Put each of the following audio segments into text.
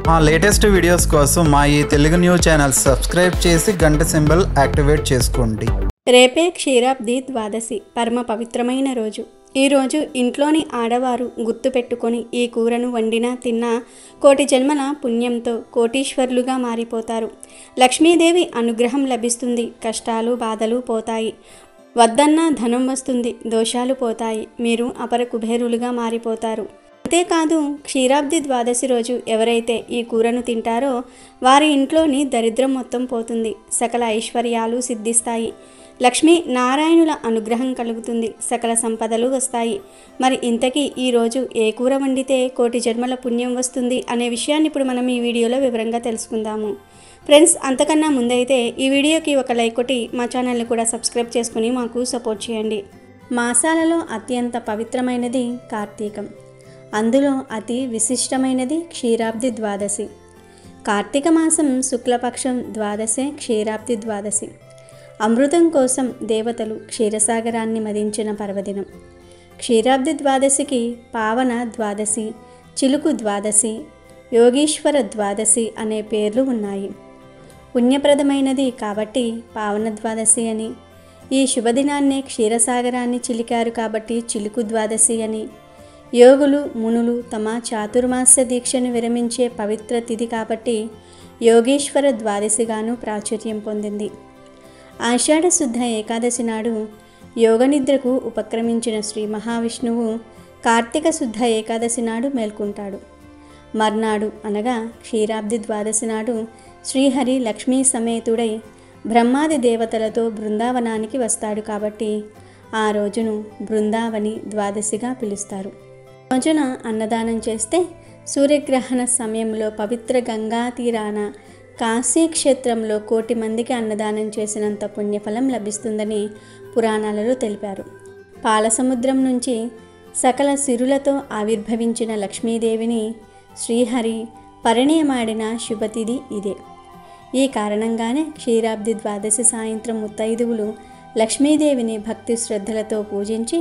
మా latest videos కోసం మా ఈ తెలుగు న్యూస్ ఛానల్ సబ్స్క్రైబ్ చేసి గంట సింబల్ యాక్టివేట్ చేసుకోండి. రేపే క్షీరాబ్ది ద్వాదశి, పరమ పవిత్రమైన రోజు. ఈరోజు ఇంట్లోని ఆడవారు గుర్తుపెట్టుకొని ఈ కూరను వండినా తిన్నా కోటి జన్మల పుణ్యంతో కోటీశ్వరులుగా మారిపోతారు. లక్ష్మీదేవి అనుగ్రహం లభిస్తుంది, కష్టాలు బాధలు పోతాయి, వద్దన్న ధనం వస్తుంది, దోషాలు పోతాయి, మీరు అపర కుబేరులుగా మారిపోతారు. అంతేకాదు, క్షీరాబ్ది ద్వాదశి రోజు ఎవరైతే ఈ కూరను తింటారో వారి ఇంట్లోని దరిద్రం మొత్తం పోతుంది, సకల ఐశ్వర్యాలు సిద్ధిస్తాయి, లక్ష్మీ నారాయణుల అనుగ్రహం కలుగుతుంది, సకల సంపదలు వస్తాయి. మరి ఇంతకీ ఈరోజు ఏ కూర వండితే కోటి జన్మల పుణ్యం వస్తుంది అనే విషయాన్ని ఇప్పుడు మనం ఈ వీడియోలో వివరంగా తెలుసుకుందాము. ఫ్రెండ్స్, అంతకన్నా ముందైతే ఈ వీడియోకి ఒక లైక్ కొట్టి మా ఛానల్ని కూడా సబ్స్క్రైబ్ చేసుకుని మాకు సపోర్ట్ చేయండి. మాసాలలో అత్యంత పవిత్రమైనది కార్తీకం, అందులో అతి విశిష్టమైనది క్షీరాబ్ది ద్వాదశి. కార్తీక మాసం శుక్లపక్షం ద్వాదశే క్షీరాబ్ది ద్వాదశి. అమృతం కోసం దేవతలు క్షీరసాగరాన్ని మదించిన పర్వదినం. క్షీరాబ్ది ద్వాదశికి పావన ద్వాదశి, చిలుకు ద్వాదశి, యోగీశ్వర ద్వాదశి అనే పేర్లు ఉన్నాయి. పుణ్యప్రదమైనది కాబట్టి పావన ద్వాదశి అని, ఈ శుభదినాన్నే క్షీరసాగరాన్ని చిలికారు కాబట్టి చిలుకు ద్వాదశి అని, యోగులు మునులు తమ చాతుర్మాస్య దీక్షను విరమించే పవిత్ర తిథి కాబట్టి యోగేశ్వర ద్వాదశిగాను ప్రాచుర్యం పొందింది. ఆషాఢ శుద్ధ ఏకాదశి నాడు యోగనిద్రకు ఉపక్రమించిన శ్రీ మహావిష్ణువు కార్తీక శుద్ధ ఏకాదశి నాడు మేల్కొంటాడు. మర్నాడు అనగా క్షీరాబ్ది ద్వాదశి నాడు శ్రీహరి లక్ష్మీ సమేతుడై బ్రహ్మాది దేవతలతో బృందావనానికి వస్తాడు కాబట్టి ఆ రోజును బృందావని ద్వాదశిగా పిలుస్తారు. రోజున అన్నదానం చేస్తే సూర్యగ్రహణ సమయంలో పవిత్ర గంగా తీరాన కాశీ క్షేత్రంలో 1,00,00,000 మందికి అన్నదానం చేసినంత పుణ్యఫలం లభిస్తుందని పురాణాలలో తెలిపారు. పాలసముద్రం నుంచి సకల సిరులతో ఆవిర్భవించిన లక్ష్మీదేవిని శ్రీహరి పరిణయమాడిన శుభతిథి ఇదే. ఈ కారణంగానే క్షీరాబ్ది ద్వాదశి సాయంత్రం ముత్తైదువులు లక్ష్మీదేవిని భక్తి శ్రద్ధలతో పూజించి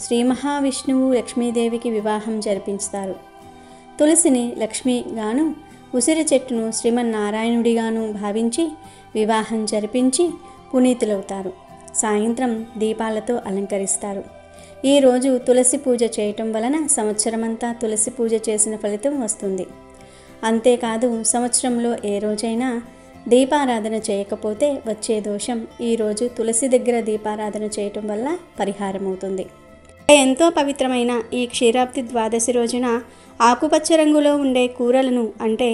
శ్రీ మహావిష్ణువు లక్ష్మీదేవికి వివాహం జరిపించుతారు. తులసిని లక్ష్మిగాను, ఉసిరి చెట్టును శ్రీమన్నారాయణుడిగాను భావించి వివాహం జరిపించి పునీతులవుతారు. సాయంత్రం దీపాలతో అలంకరిస్తారు. ఈరోజు తులసి పూజ చేయటం వలన సంవత్సరమంతా తులసి పూజ చేసిన ఫలితం వస్తుంది. అంతేకాదు, సంవత్సరంలో ఏ రోజైనా దీపారాధన చేయకపోతే వచ్చే దోషం ఈరోజు తులసి దగ్గర దీపారాధన చేయటం వల్ల పరిహారం అవుతుంది. ఎంతో పవిత్రమైన ఈ క్షీరాబ్ది ద్వాదశి రోజున ఆకుపచ్చ రంగులో ఉండే కూరలను, అంటే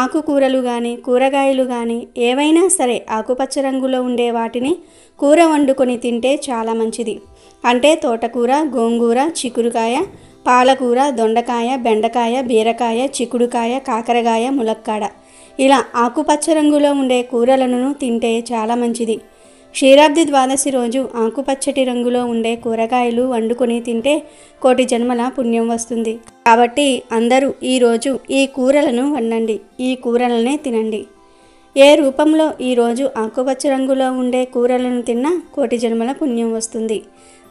ఆకుకూరలు కానీ కూరగాయలు కానీ ఏవైనా సరే ఆకుపచ్చ రంగులో ఉండే వాటిని కూర వండుకొని తింటే చాలా మంచిది. అంటే తోటకూర, గోంగూర, చిక్కుడుకాయ, పాలకూర, దొండకాయ, బెండకాయ, బీరకాయ, చిక్కుడుకాయ, కాకరకాయ, ములక్కాడ ఇలా ఆకుపచ్చ రంగులో ఉండే కూరలను తింటే చాలా మంచిది. క్షీరాబ్ది ద్వాదశి రోజు ఆకుపచ్చటి రంగులో ఉండే కూరగాయలు వండుకొని తింటే కోటి జన్మల పుణ్యం వస్తుంది. కాబట్టి అందరూ ఈరోజు ఈ కూరలను వండండి, ఈ కూరలనే తినండి. ఏ రూపంలో ఈరోజు ఆకుపచ్చ రంగులో ఉండే కూరలను తిన్నా కోటి జన్మల పుణ్యం వస్తుంది.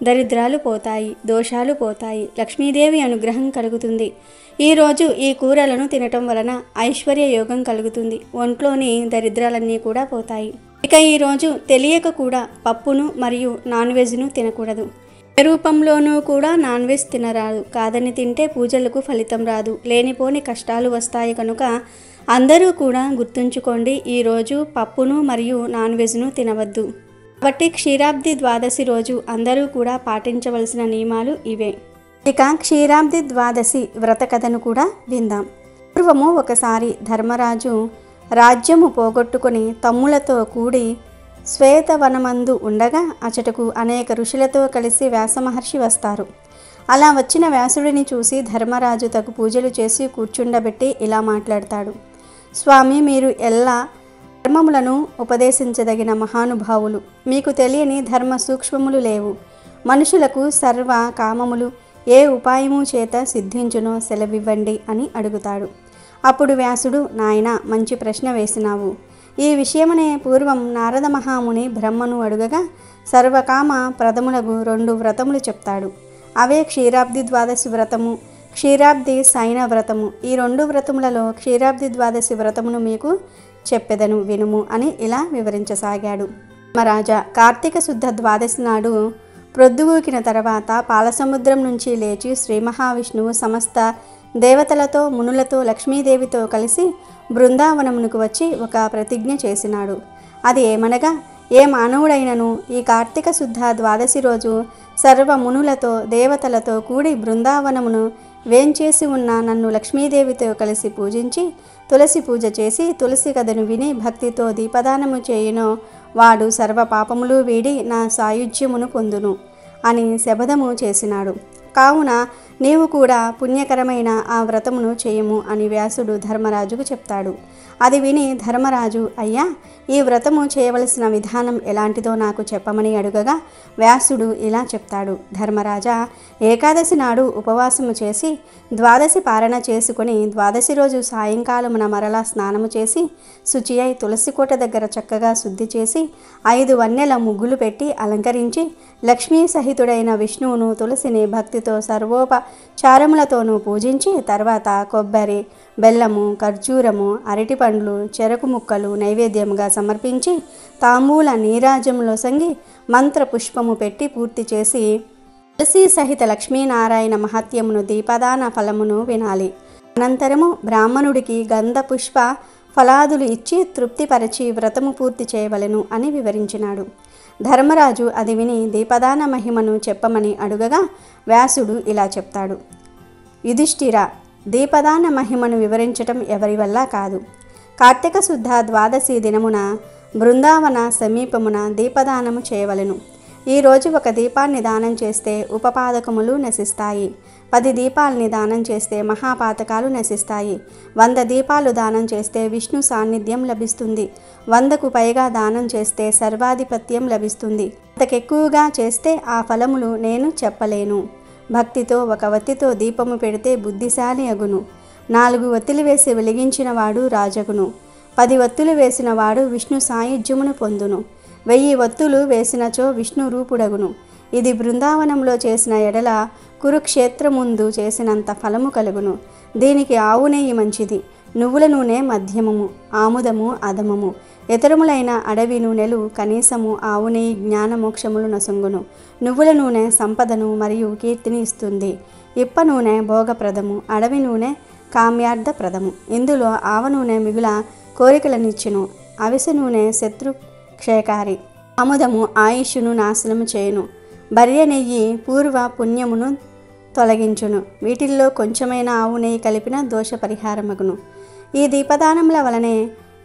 దరిద్రాలు పోతాయి, దోషాలు పోతాయి, లక్ష్మీదేవి అనుగ్రహం కలుగుతుంది. ఈరోజు ఈ కూరలను తినటం వలన ఐశ్వర్య యోగం కలుగుతుంది, ఒంట్లోని దరిద్రాలన్నీ కూడా పోతాయి. ఇక ఈరోజు తెలియక కూడా పప్పును మరియు నాన్ వెజ్ను తినకూడదు. ఏ రూపంలోనూ కూడా నాన్ వెజ్ తినరాదు. కాదని తింటే పూజలకు ఫలితం రాదు, లేనిపోని కష్టాలు వస్తాయి. కనుక అందరూ కూడా గుర్తుంచుకోండి, ఈరోజు పప్పును మరియు నాన్ వెజ్ను తినవద్దు. కాబట్టి క్షీరాబ్ది ద్వాదశి రోజు అందరూ కూడా పాటించవలసిన నియమాలు ఇవే. ఇక క్షీరాబ్ది ద్వాదశి వ్రత కథను కూడా విందాం. పూర్వము ఒకసారి ధర్మరాజు రాజ్యము పోగొట్టుకుని తమ్ములతో కూడి శ్వేతవనమందు ఉండగా అచటకు అనేక ఋషులతో కలిసి వ్యాసమహర్షి వస్తారు. అలా వచ్చిన వ్యాసుడిని చూసి ధర్మరాజు తగు పూజలు చేసి కూర్చుండబెట్టి ఇలా మాట్లాడతాడు. స్వామి, మీరు ఎలా ధర్మములను ఉపదేశించదగిన మహానుభావులు, మీకు తెలియని ధర్మ సూక్ష్మములు లేవు. మనుషులకు సర్వ కామములు ఏ ఉపాయము చేత సిద్ధించునో సెలవివ్వండి అని అడుగుతాడు. అప్పుడు వ్యాసుడు, నాయనా, మంచి ప్రశ్న వేసినావు. ఈ విషయమనే పూర్వం నారద మహాముని బ్రహ్మను అడుగగా సర్వకామ ప్రదములకు 2 వ్రతములు చెప్తాడు. అవే క్షీరాబ్ది ద్వాదశి వ్రతము, క్షీరాబ్ది సైన వ్రతము. ఈ 2 వ్రతములలో క్షీరాబ్ది ద్వాదశి వ్రతమును మీకు చెప్పెదను వినుము అని ఇలా వివరించసాగాడు. ధర్మరాజా, కార్తీక శుద్ధ ద్వాదశి నాడు ప్రొద్దుగూకిన తర్వాత పాలసముద్రం నుంచి లేచి శ్రీ మహావిష్ణువు సమస్త దేవతలతో మునులతో లక్ష్మీదేవితో కలిసి బృందావనమునకు వచ్చి ఒక ప్రతిజ్ఞ చేసినాడు. అది ఏమనగా, ఏ మానవుడైనను ఈ కార్తీక శుద్ధ ద్వాదశి రోజు సర్వ మునులతో దేవతలతో కూడి బృందావనమును వేంచేసి ఉన్న నన్ను లక్ష్మీదేవితో కలిసి పూజించి తులసి పూజ చేసి తులసి కథను విని భక్తితో దీపదానము చేయునో వాడు సర్వ పాపములు వీడి నా సాయుధ్యమును పొందును అని శపథము చేసినాడు. కావున నీవు కూడా పుణ్యకరమైన ఆ వ్రతమును చేయుము అని వ్యాసుడు ధర్మరాజుకు చెప్తాడు. అది విని ధర్మరాజు, అయ్యా, ఈ వ్రతము చేయవలసిన విధానం ఎలాంటిదో నాకు చెప్పమని అడుగగా వ్యాసుడు ఇలా చెప్తాడు. ధర్మరాజా, ఏకాదశి నాడు ఉపవాసము చేసి ద్వాదశి పారణ చేసుకుని ద్వాదశి రోజు సాయంకాలమున మరలా స్నానము చేసి శుచి అయి తులసి కోట దగ్గర చక్కగా శుద్ధి చేసి 5 వన్నెల ముగ్గులు పెట్టి అలంకరించి లక్ష్మీ సహితుడైన విష్ణువును తులసిని భక్తితో సర్వోపచారములతోనూ పూజించి తర్వాత కొబ్బరి, బెల్లము, ఖర్జూరము, అరటిపండ్లు, చెరకు ముక్కలు నైవేద్యముగా సమర్పించి తాంబూల నీరాజములో సంగి మంత్ర పుష్పము పెట్టి పూర్తి చేసి తులసి సహిత లక్ష్మీనారాయణ మహత్యమును దీపదాన ఫలమును వినాలి. అనంతరము బ్రాహ్మణుడికి గంధ పుష్ప ఫలాదులు ఇచ్చి తృప్తిపరచి వ్రతము పూర్తి చేయవలెను అని వివరించినాడు. ధర్మరాజు అది విని దీపదాన మహిమను చెప్పమని అడుగగా వ్యాసుడు ఇలా చెప్తాడు. యుధిష్ఠిరా, దీపదాన మహిమను వివరించటం ఎవరి వల్ల కాదు. కార్తీక శుద్ధ ద్వాదశి దినమున బృందావన సమీపమున దీపదానము చేయవలెను. ఈరోజు ఒక దీపాన్ని దానం చేస్తే ఉపపాదకములు నశిస్తాయి. 10 దీపాలని దానం చేస్తే మహాపాతకాలు నశిస్తాయి. 100 దీపాలు దానం చేస్తే విష్ణు సాన్నిధ్యం లభిస్తుంది. 100కు పైగా దానం చేస్తే సర్వాధిపత్యం లభిస్తుంది. అంతకెక్కువగా చేస్తే ఆ ఫలములు నేను చెప్పలేను. భక్తితో 1 వత్తితో దీపము పెడితే బుద్ధిశాలి అగును. 4 వత్తులు వేసి వెలిగించిన వాడు రాజగును. 10 వత్తులు వేసిన వాడు విష్ణు సాయుధ్యమును పొందును. 1000 వత్తులు వేసినచో విష్ణు రూపుడగును. ఇది బృందావనంలో చేసిన ఎడల కురుక్షేత్రముందు చేసినంత ఫలము కలుగును. దీనికి ఆవు నెయ్యి మంచిది, నువ్వుల నూనె మధ్యమము, ఆముదము అధమము, ఇతరములైన అడవి నూనెలు కనీసము. ఆవు నెయ్యి జ్ఞానమోక్షములు నొసంగును. నువ్వుల నూనె సంపదను మరియు కీర్తిని ఇస్తుంది. ఇప్ప నూనె భోగప్రదము, అడవి నూనె కామ్యార్థప్రదము. ఇందులో ఆవ నూనె మిగుల కోరికలనిచ్చును. అవిసె నూనె శత్రు క్షయకారి. ఆముదము ఆయుష్ను నాశనము చేయును. బర్రె నెయ్యి పూర్వ పుణ్యమును తొలగించును. వీటిల్లో కొంచెమైన ఆవు నెయ్యి కలిపిన దోష పరిహారమగును. ఈ దీపదానముల వలనే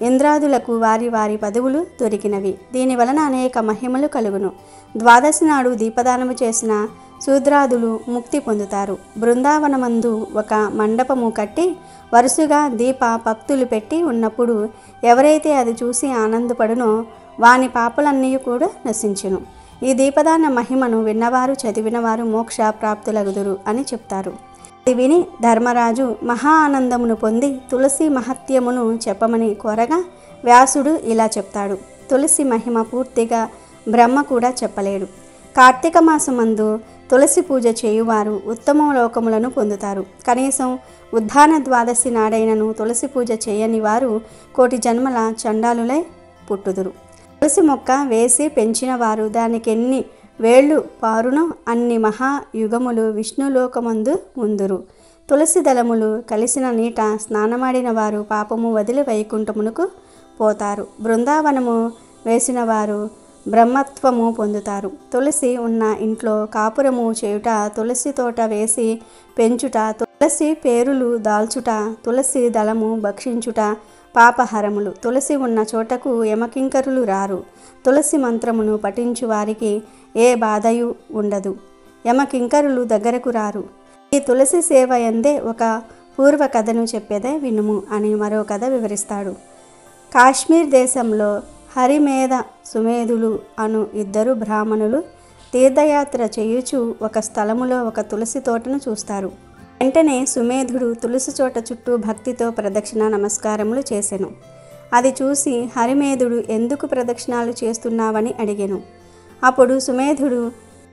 ఇంద్రాదులకు వారి వారి పదవులు దొరికినవి. దీనివలన అనేక మహిమలు కలుగును. ద్వాదశి నాడు దీపదానము చేసిన శూద్రాదులు ముక్తి పొందుతారు. బృందావనమందు ఒక మండపము కట్టి వరుసగా దీప పక్తులు పెట్టి ఉన్నప్పుడు ఎవరైతే అది చూసి ఆనందపడునో వాని పాపలన్నీ కూడా నశించును. ఈ దీపదాన మహిమను విన్నవారు చదివినవారు మోక్ష ప్రాప్తులగుదురు అని చెప్తారు. ఇది విని ధర్మరాజు మహా ఆనందమును పొంది తులసి మహత్యమును చెప్పమని కోరగా వ్యాసుడు ఇలా చెప్తాడు. తులసి మహిమ పూర్తిగా బ్రహ్మ కూడా చెప్పలేడు. కార్తీక మాసమందు తులసి పూజ చేయువారు ఉత్తమ లోకములను పొందుతారు. కనీసం ఉద్దాన ద్వాదశి నాడైనను తులసి పూజ చేయని వారు 1,000,000 జన్మల చండాలులై పుట్టుదురు. తులసి మొక్క వేసి పెంచిన వారు దానికి ఎన్ని వేళ్ళు పారునో అన్ని మహాయుగములు విష్ణులోకమందు ఉందురు. తులసి దళములు కలిసిన నీట స్నానమాడిన వారు పాపము వదిలి వైకుంఠమునకు పోతారు. బృందావనము వేసిన వారు బ్రహ్మత్వము పొందుతారు. తులసి ఉన్న ఇంట్లో కాపురము చేయుట, తులసి తోట వేసి పెంచుట, తులసి పేరులు దాల్చుట, తులసి దళము భక్షించుట పాపహరములు. తులసి ఉన్న చోటకు యమకింకరులు రారు. తులసి మంత్రమును పఠించు వారికి ఏ బాధయు ఉండదు. యమకింకరులు దగ్గరకు రారు. ఈ తులసి సేవ ఎందే ఒక పూర్వ కథను చెప్పేదే వినుము అని మరో కథ వివరిస్తాడు. కాశ్మీర్ దేశంలో హరిమేధ సుమేధులు అను 2 బ్రాహ్మణులు తీర్థయాత్ర చేయుచు ఒక స్థలములో ఒక తులసి తోటను చూస్తారు. వెంటనే సుమేధుడు తులసి చోట చుట్టూ భక్తితో ప్రదక్షిణ నమస్కారములు చేసెను. అది చూసి హరిమేధుడు ఎందుకు ప్రదక్షిణాలు చేస్తున్నావని అడిగెను. అప్పుడు సుమేధుడు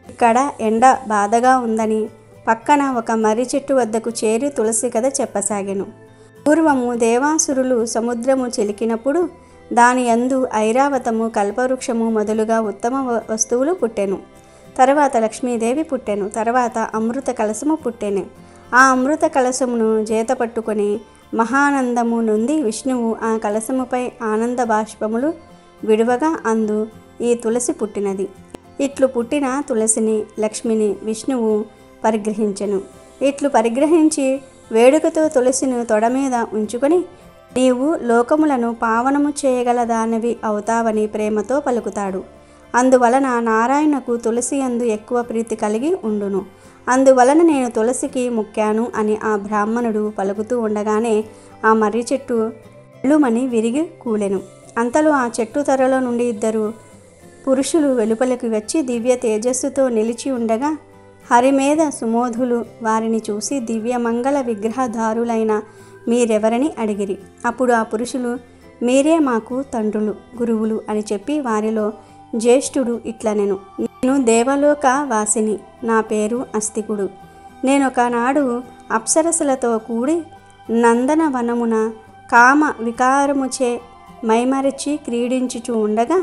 ఇక్కడ ఎండ బాధగా ఉందని పక్కన ఒక మర్రి చెట్టు వద్దకు చేరి తులసి కథ చెప్పసాగెను. పూర్వము దేవాసురులు సముద్రము చిలికినప్పుడు దాని యందు ఐరావతము, కల్పవృక్షము మొదలుగా ఉత్తమ వస్తువులు పుట్టెను. తర్వాత లక్ష్మీదేవి పుట్టెను. తర్వాత అమృత కలశము పుట్టెను. ఆ అమృత కలశమును చేత పట్టుకొని మహానందము నుండి విష్ణువు ఆ కలశముపై ఆనంద బాష్పములు విడువగా అందు ఈ తులసి పుట్టినది. ఇట్లు పుట్టిన తులసిని లక్ష్మిని విష్ణువు పరిగ్రహించెను. ఇట్లు పరిగ్రహించి వేడుకతో తులసిని తొడ మీద ఉంచుకొని నీవు లోకములను పావనము చేయగలదానివి అవుతావని ప్రేమతో పలుకుతాడు. అందువలన నారాయణకు తులసి యందు ఎక్కువ ప్రీతి కలిగి ఉండును. అందువలన నేను తులసికి ముక్కాను అని ఆ బ్రాహ్మణుడు పలుకుతూ ఉండగానే ఆ మర్రి చెట్టు ఎల్లుమని విరిగి కూలెను. అంతలో ఆ చెట్టు తొర్రలో నుండి 2 పురుషులు వెలుపలికి వచ్చి దివ్య తేజస్సుతో నిలిచి ఉండగా హరిమేధ సుమోధులు వారిని చూసి దివ్యమంగళ విగ్రహధారులైన మీరెవరని అడిగిరి. అప్పుడు ఆ పురుషులు మీరే మాకు తండ్రులు, గురువులు అని చెప్పి వారిలో జ్యేష్ఠుడు ఇట్లనెను, నేను దేవలోక వాసిని, నా పేరు అస్తికుడు. నేనొకనాడు అప్సరసలతో కూడి నందనవనమున కామ వికారముచే మైమరచి క్రీడించుచూ ఉండగా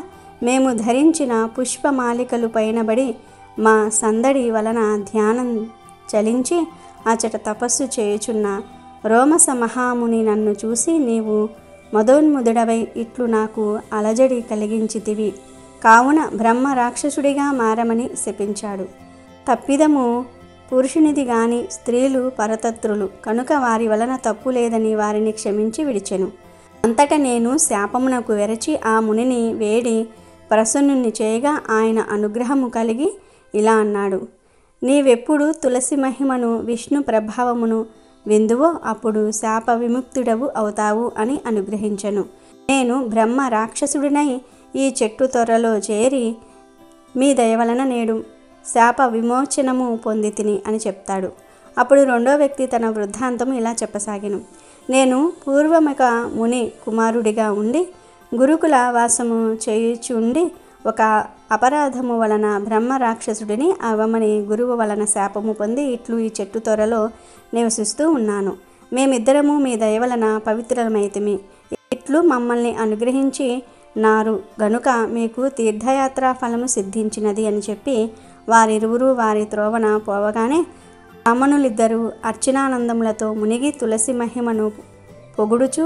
మేము ధరించిన పుష్పమాలికలు పైనబడి మా సందడి వలన ధ్యానం చలించి అచట తపస్సు చేయుచున్న రోమస మహాముని నన్ను చూసి నీవు మదోన్ముదుడవై ఇట్లు నాకు అలజడి కలిగించితివి, కావున బ్రహ్మ రాక్షసుడిగా మారమని శపించాడు. తప్పిదము పురుషునిది గాని స్త్రీలు పరతత్రులు కనుక వారి వలన తప్పు లేదని వారిని క్షమించి విడిచెను. అంతటా నేను శాపమునకు వెరచి ఆ మునిని వేడి ప్రసన్నుని చేయగా ఆయన అనుగ్రహము కలిగి ఇలా అన్నాడు, నీవెప్పుడు తులసి మహిమను విష్ణు ప్రభావమును విందువో అప్పుడు శాప విముక్తుడవు అవుతావు అని అనుగ్రహించెను. నేను బ్రహ్మ రాక్షసుడినై ఈ చెట్టు తొర్రలో చేరి మీ దయవలన నేడు శాప విమోచనము పొందితిని అని చెప్తాడు. అప్పుడు 2వ వ్యక్తి తన వృద్ధాంతము ఇలా చెప్పసాగెను, నేను పూర్వమొక ముని కుమారుడిగా ఉండి గురుకుల వాసము చేయుచుండి ఒక అపరాధము వలన బ్రహ్మ రాక్షసుడిని అవమని గురువు వలన శాపము పొంది ఇట్లు ఈ చెట్టు తొర్రలో నివసిస్తూ ఉన్నాను. మేమిద్దరము మీ దయవలన పవిత్రమైతిమి. ఇట్లు మమ్మల్ని అనుగ్రహించి నారు గనుక మీకు తీర్థయాత్రా ఫలము సిద్ధించినది అని చెప్పి వారిరువురు వారి త్రోవన పోవగానే బ్రాహ్మణులిద్దరూ అర్చనానందములతో మునిగి తులసి మహిమను పొగుడుచు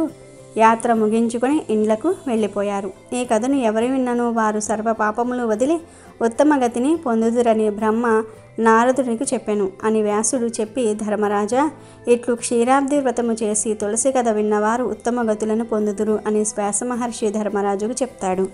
యాత్ర ముగించుకొని ఇండ్లకు వెళ్ళిపోయారు. ఈ కథను ఎవరు విన్నను వారు సర్వ పాపములు వదిలి ఉత్తమ గతిని పొందుదురని బ్రహ్మ నారదునికి చెప్పెను అని వ్యాసుడు చెప్పి, ధర్మరాజా ఇట్లు క్షీరాబ్ది వ్రతము చేసి తులసి కథ విన్నవారు ఉత్తమ గతులను పొందుదురు అని వ్యాస మహర్షి ధర్మరాజుకు చెప్తాడు.